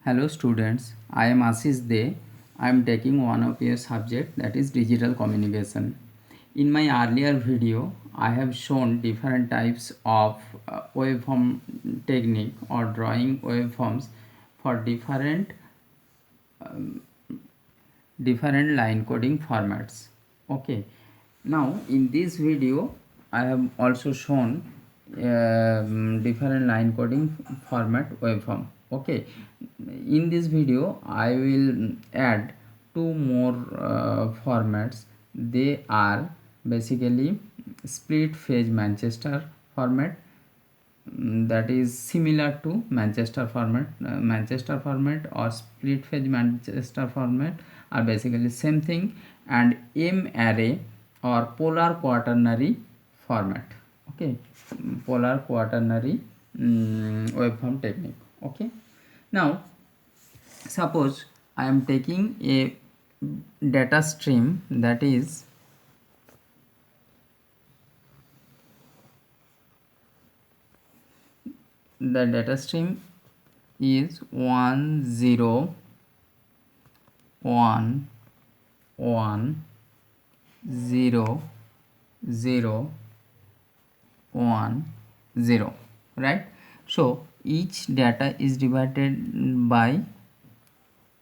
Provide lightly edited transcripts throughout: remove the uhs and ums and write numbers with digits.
Hello students, I am Ashish De. I am taking one of your subject, that is digital communication. In my earlier video, I have shown different types of waveform technique or drawing waveforms for different line coding formats. Okay, now in this video I have also shown different line coding format waveform. Okay, in this video I will add two more formats. They are basically split phase Manchester format, that is similar to Manchester format or split phase Manchester format are basically same thing, and M array or polar quaternary format. Okay, polar quaternary waveform technique. Okay, now suppose I am taking a data stream, that is the data stream is 1 0 1 1 0 0 1 0, right? So each data is divided by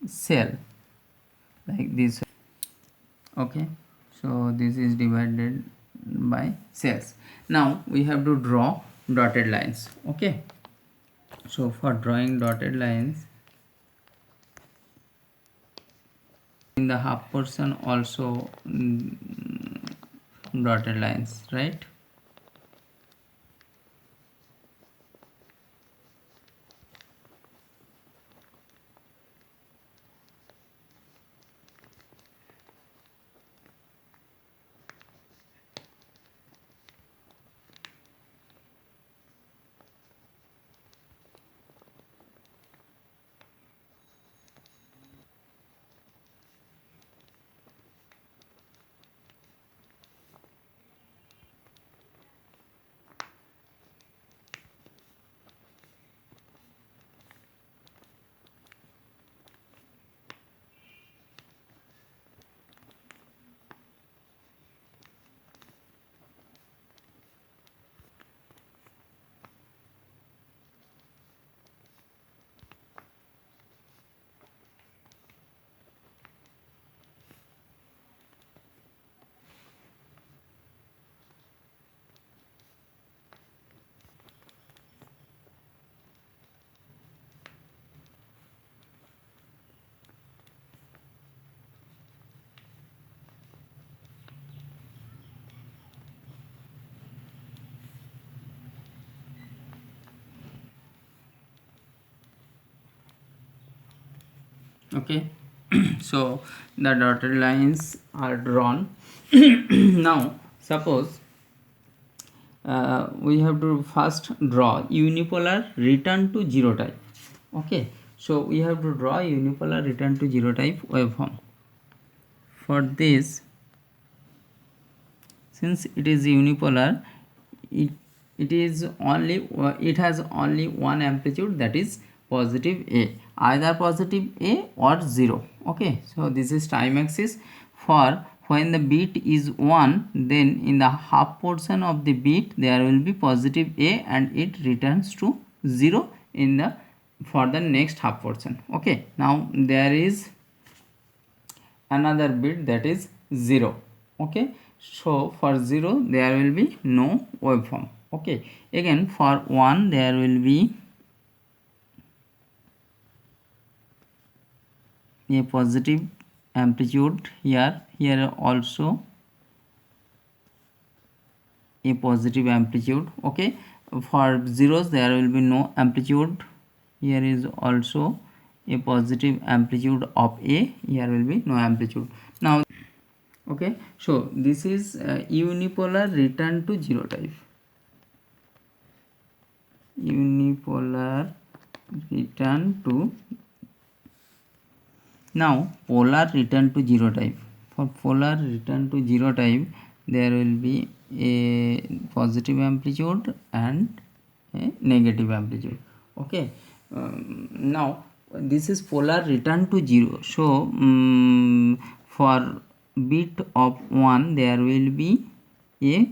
cell like this. Okay, so this is divided by cells. Now we have to draw dotted lines. Okay, so for drawing dotted lines, in the half portion also dotted lines, right? Okay, so the dotted lines are drawn. Now suppose we have to first draw unipolar return to zero type. Okay, so we have to draw unipolar return to zero type waveform. For this, since it is unipolar, it has only one amplitude, that is positive A, either positive A or 0. Okay, so this is time axis. For when the beat is 1, then in the half portion of the beat there will be positive A and it returns to 0 in the for the next half portion. Okay, now there is another bit, that is 0. Okay, so for 0 there will be no waveform. Okay, again for 1 there will be a positive amplitude, here also a positive amplitude. Okay, for zeros there will be no amplitude, here is also a positive amplitude of A, here will be no amplitude. Now okay, so this is unipolar return to zero type. Unipolar return to. Now polar return to zero type. For polar return to zero type there will be a positive amplitude and a negative amplitude. Okay, now this is polar return to 0. So for bit of 1 there will be a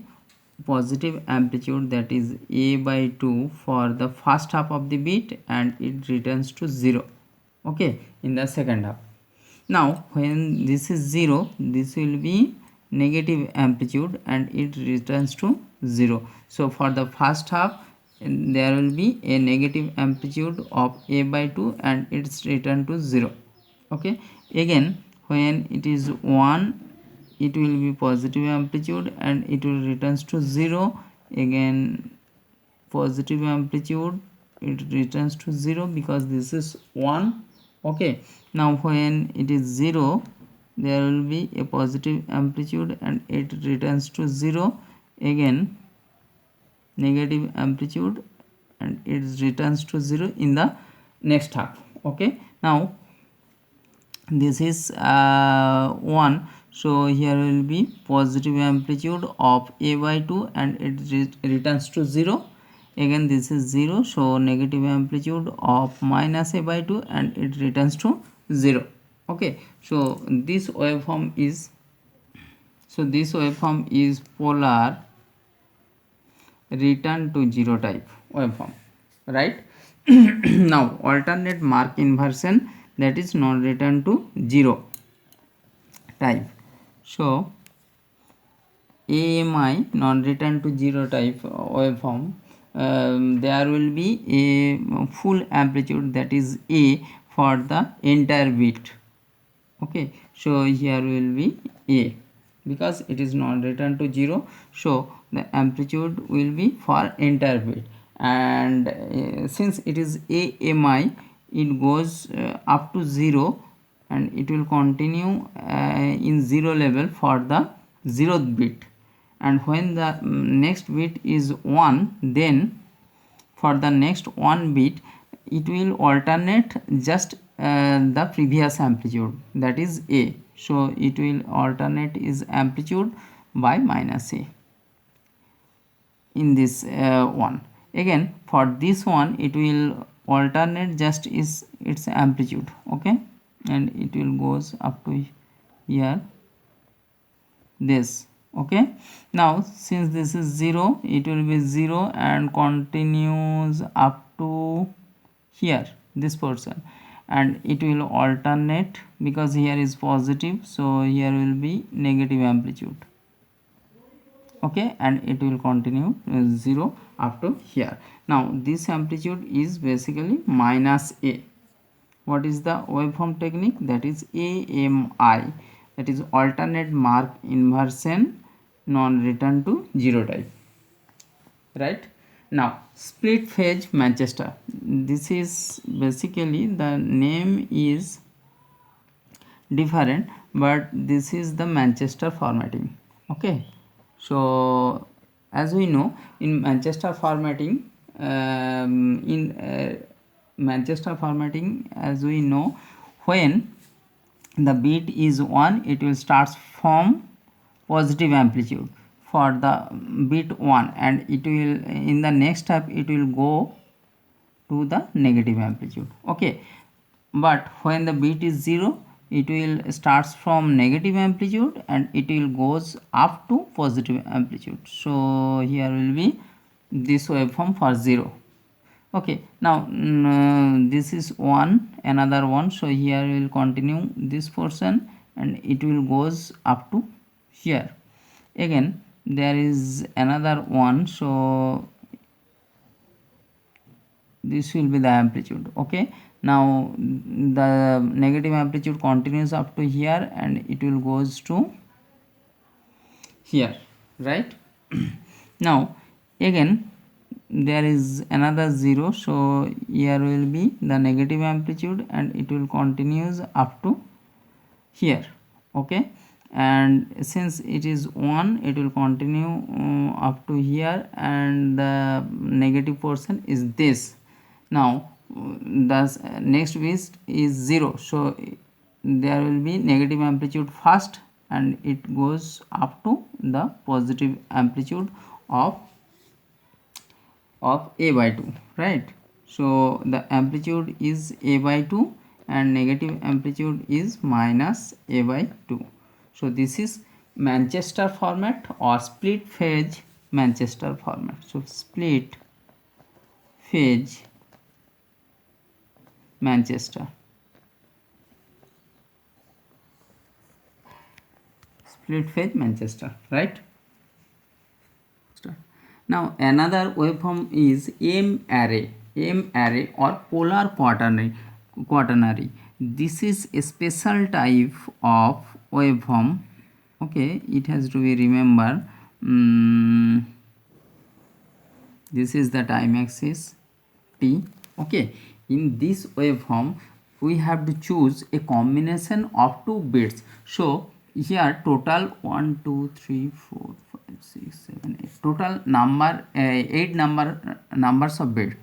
positive amplitude, that is a by 2 for the first half of the bit, and it returns to 0, okay, in the second half. Now when this is 0, this will be negative amplitude and it returns to 0. So for the first half there will be a negative amplitude of a by 2 and it's returned to 0, okay. Again when it is 1, it will be positive amplitude and it will returns to 0. Again positive amplitude, it returns to 0 because this is 1, okay. Now when it is 0, there will be a positive amplitude and it returns to 0. Again negative amplitude and it returns to 0 in the next half, okay. Now this is 1, so here will be positive amplitude of a by 2 and it returns to 0. Again this is 0, so negative amplitude of minus a by 2 and it returns to 0, okay. So this waveform is polar return to 0 type waveform, right? Now alternate mark inversion, that is non-return to 0 type. So AMI non-return to 0 type waveform, there will be a full amplitude, that is A, for the entire bit, okay. So here will be A because it is non-return to 0, so the amplitude will be for entire bit. And since it is AMI, it goes up to 0 and it will continue in 0 level for the 0th bit, and when the next bit is 1, then for the next 1 bit it will alternate just the previous amplitude, that is A. So it will alternate is amplitude by minus A in this one. Again for this one it will alternate just is its amplitude, okay, and it will goes up to here this, okay. Now since this is 0, it will be 0 and continues up to here this portion, and it will alternate because here is positive, so here will be negative amplitude, okay, and it will continue 0 up to here. Now this amplitude is basically minus A. What is the waveform technique? That is AMI, that is alternate mark inversion non-return to 0 type, right? Now split phase Manchester, this is basically the name is different, but this is the Manchester formatting, okay. So as we know in Manchester formatting, Manchester formatting, as we know, when the bit is 1, it will start from positive amplitude for the bit 1 and it will in the next step it will go to the negative amplitude, okay. But when the bit is 0, it will starts from negative amplitude and it will goes up to positive amplitude. So here will be this waveform for 0, okay. Now this is 1, another one, so here we will continue this portion and it will goes up to here. Again there is another one, so this will be the amplitude, okay. Now the negative amplitude continues up to here and it will goes to here, right? Now again there is another 0, so here will be the negative amplitude and it will continues up to here, okay. And since it is 1, it will continue up to here and the negative portion is this. Now the next bit is 0, so there will be negative amplitude first and it goes up to the positive amplitude of A by 2, right? So the amplitude is a by 2 and negative amplitude is minus a by 2. So this is Manchester format or split phase Manchester format. So split phase Manchester. Split phase Manchester, right? Now another waveform is M array. M array or polar quaternary. This is a special type of waveform. Okay, it has to be remember. This is the time axis T. Okay, in this waveform we have to choose a combination of two bits. So here total 1 2 3 4 5 6 7 8 total number 8 numbers of bit.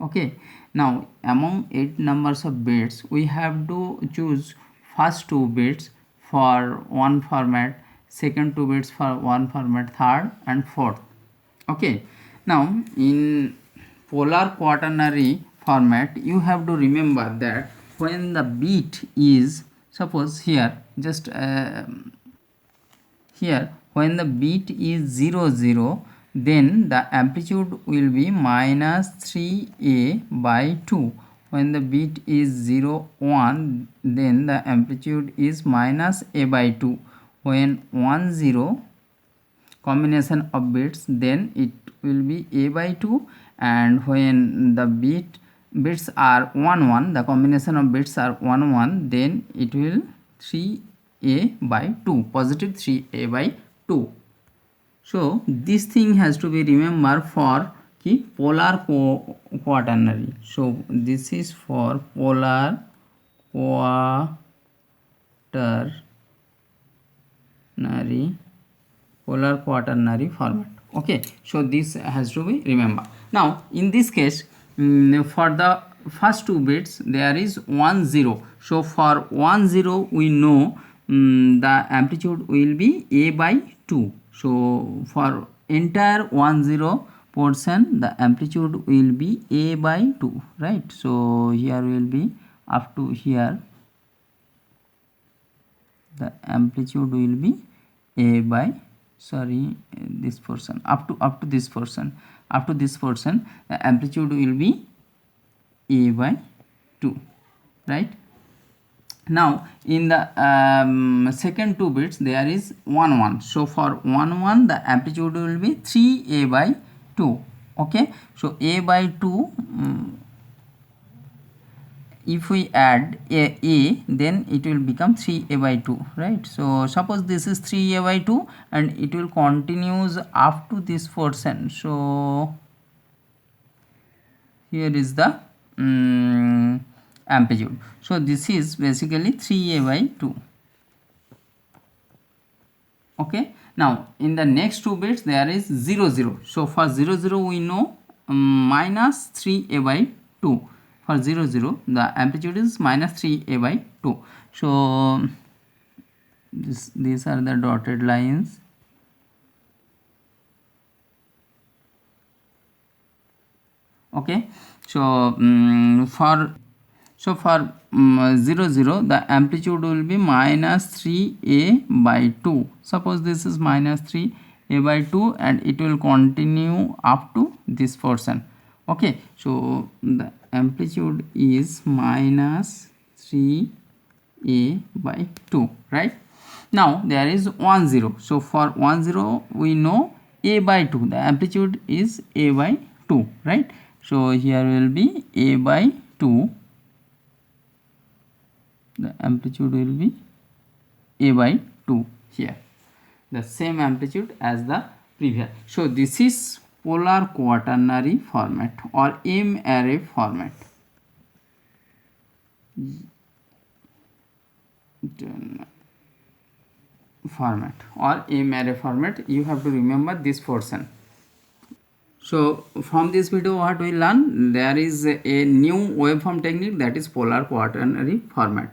Okay, now among 8 numbers of bits we have to choose first 2 bits for one format, second 2 bits for one format, third and fourth. Okay, now in polar quaternary format you have to remember that when the bit is, suppose here just here when the bit is 0 0, then the amplitude will be minus 3a by 2. When the bit is 0 1, then the amplitude is minus a by 2. When 1 0 combination of bits, then it will be a by 2, and when the bits are 1 1, the combination of bits are 1 1, then it will 3a by 2, positive 3a by 2. So this thing has to be remembered for polar quaternary. So this is for polar quaternary format. Okay, so this has to be remembered. Now in this case, for the first 2 bits there is 1 0. So for 1 0 we know the amplitude will be a by 2. So for entire 1 0 portion the amplitude will be a by 2, right? So here will be up to here the amplitude will be a by this portion, up to this portion, the amplitude will be a by 2, right? Now in the second 2 bits there is 1 1. So for 1 1 the amplitude will be 3a by 2. Okay, so a by 2, if we add a then it will become 3a by 2, right? So suppose this is 3a by 2 and it will continues up to this portion. So here is the amplitude. So this is basically 3a by 2. Okay, now in the next 2 bits there is 0 0. So for 0 0 we know minus 3a by 2. For 0 0 the amplitude is minus 3a by 2. So these are the dotted lines. Okay, so for 0 0 the amplitude will be minus 3a by 2. Suppose this is minus 3a by 2 and it will continue up to this portion. Okay, so the amplitude is minus 3a by 2, right? Now there is 1 0. So for 1 0 we know a by 2, the amplitude is a by 2, right? So here will be a by 2, the amplitude will be a by 2 here, the same amplitude as the previous. So this is polar quaternary format or M array format. Or M array format, you have to remember this portion. So from this video what we learn, there is a new waveform technique, that is polar quaternary format.